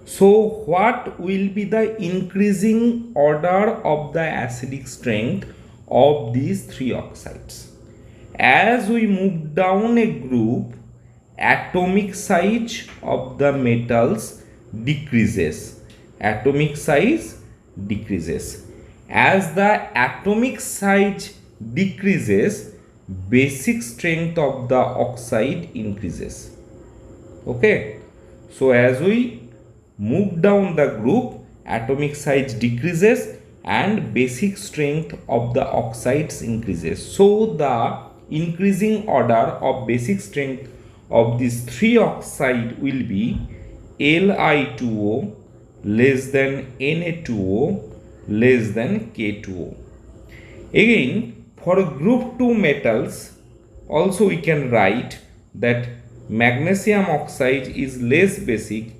So what will be the increasing order of the acidic strength of these three oxides? As we move down a group, atomic size of the metals decreases. Atomic size decreases. As the atomic size decreases, basic strength of the oxide increases. Okay, so as we move down the group, atomic size decreases and basic strength of the oxides increases. So the increasing order of basic strength of these three oxide will be Li2O less than Na2O less than K2O. Again, for group 2 metals also we can write that magnesium oxide is less basic